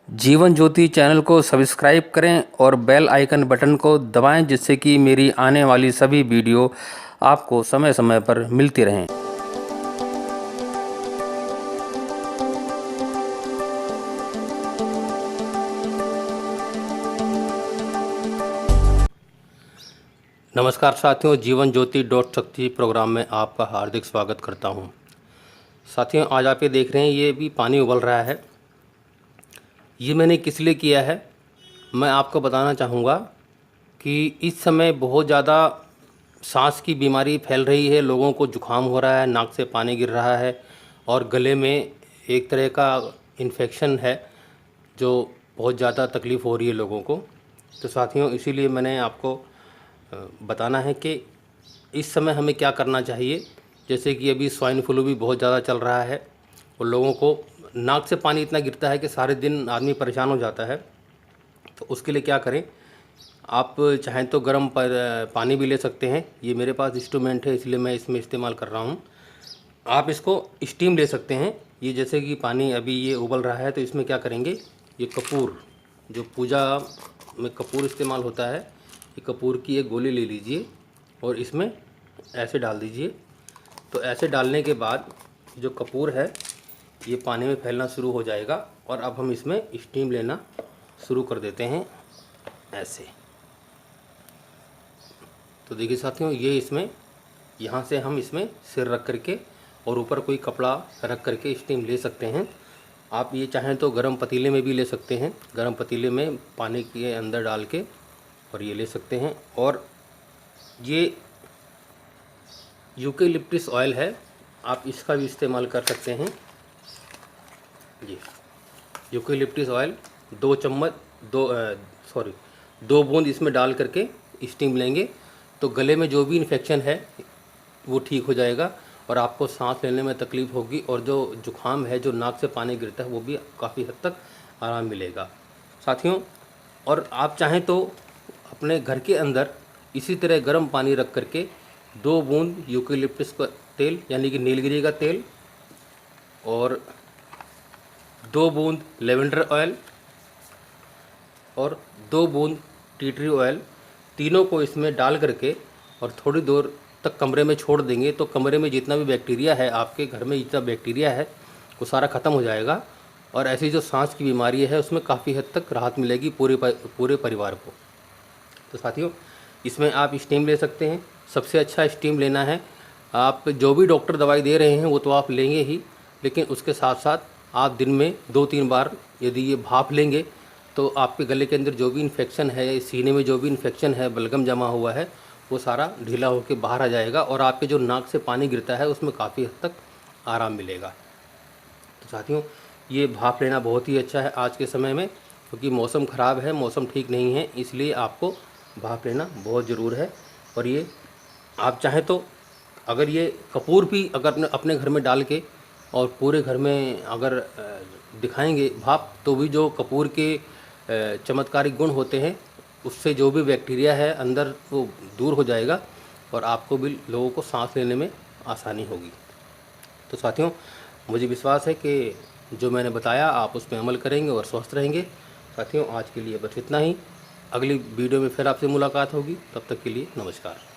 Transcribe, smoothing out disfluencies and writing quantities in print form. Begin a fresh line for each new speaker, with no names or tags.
Jeevan Jyoti channel को subscribe करें और बेल आइकन बटन को दबाएं, जिससे कि मेरी आने वाली सभी वीडियो आपको समय समय पर मिलती रहें। नमस्कार साथियों, जीवन ज्योति डॉट शक्ति प्रोग्राम में आपका हार्दिक स्वागत करता हूं। साथियों, आज आप ये देख रहे हैं, ये भी पानी उबल रहा है। ये मैंने किस लिए किया है, मैं आपको बताना चाहूँगा कि इस समय बहुत ज़्यादा सांस की बीमारी फैल रही है। लोगों को जुकाम हो रहा है, नाक से पानी गिर रहा है और गले में एक तरह का इन्फेक्शन है जो बहुत ज़्यादा तकलीफ़ हो रही है लोगों को। तो साथियों, इसीलिए मैंने आपको बताना है कि इस समय हमें क्या करना चाहिए। जैसे कि अभी स्वाइन फ्लू भी बहुत ज़्यादा चल रहा है और लोगों को नाक से पानी इतना गिरता है कि सारे दिन आदमी परेशान हो जाता है। तो उसके लिए क्या करें, आप चाहें तो गर्म पानी भी ले सकते हैं। ये मेरे पास इंस्ट्रूमेंट है, इसलिए मैं इसमें इस्तेमाल कर रहा हूँ। आप इसको स्टीम ले सकते हैं। ये जैसे कि पानी अभी ये उबल रहा है, तो इसमें क्या करेंगे, ये कपूर, जो पूजा में कपूर इस्तेमाल होता है, ये कपूर की एक गोली ले लीजिए और इसमें ऐसे डाल दीजिए। तो ऐसे डालने के बाद जो कपूर है ये पानी में फैलना शुरू हो जाएगा और अब हम इसमें स्टीम लेना शुरू कर देते हैं ऐसे। तो देखिए साथियों, ये इसमें यहाँ से हम इसमें सिर रख करके और ऊपर कोई कपड़ा रख करके स्टीम ले सकते हैं। आप ये चाहें तो गर्म पतीले में भी ले सकते हैं। गर्म पतीले में पानी के अंदर डाल के और ये ले सकते हैं। और ये यूकेलिप्टस ऑयल है, आप इसका भी इस्तेमाल कर सकते हैं। जी, यूकेलिप्टस ऑयल 2 बूंद इसमें डाल करके स्टीम लेंगे तो गले में जो भी इन्फेक्शन है वो ठीक हो जाएगा और आपको सांस लेने में तकलीफ़ होगी और जो जुकाम है, जो नाक से पानी गिरता है, वो भी काफ़ी हद तक आराम मिलेगा साथियों। और आप चाहें तो अपने घर के अंदर इसी तरह गर्म पानी रख करके 2 बूंद यूकेलिप्टस का तेल यानी कि नीलगिरी का तेल और 2 बूंद लेवेंडर ऑयल और 2 बूंद टी ट्री ऑयल, तीनों को इसमें डाल करके और थोड़ी देर तक कमरे में छोड़ देंगे तो कमरे में जितना भी बैक्टीरिया है, आपके घर में जितना बैक्टीरिया है, वो सारा ख़त्म हो जाएगा और ऐसी जो सांस की बीमारी है उसमें काफ़ी हद तक राहत मिलेगी पूरे परिवार को। तो साथियों, इसमें आप स्टीम ले सकते हैं। सबसे अच्छा स्टीम लेना है। आप जो भी डॉक्टर दवाई दे रहे हैं वो तो आप लेंगे ही, लेकिन उसके साथ साथ आप दिन में 2-3 बार यदि ये भाप लेंगे तो आपके गले के अंदर जो भी इन्फेक्शन है, सीने में जो भी इन्फेक्शन है, बलगम जमा हुआ है, वो सारा ढीला होकर बाहर आ जाएगा और आपके जो नाक से पानी गिरता है उसमें काफ़ी हद तक आराम मिलेगा। तो साथियों, ये भाप लेना बहुत ही अच्छा है आज के समय में, क्योंकि मौसम ख़राब है, मौसम ठीक नहीं है, इसलिए आपको भाप लेना बहुत ज़रूर है। और ये आप चाहें तो अगर ये कपूर भी अगर अपने घर में डाल के और पूरे घर में अगर दिखाएंगे भाप, तो भी जो कपूर के चमत्कारिक गुण होते हैं उससे जो भी बैक्टीरिया है अंदर वो दूर हो जाएगा और आपको भी, लोगों को सांस लेने में आसानी होगी। तो साथियों, मुझे विश्वास है कि जो मैंने बताया आप उस पर अमल करेंगे और स्वस्थ रहेंगे। साथियों, आज के लिए बस इतना ही। अगली वीडियो में फिर आपसे मुलाकात होगी, तब तक के लिए नमस्कार।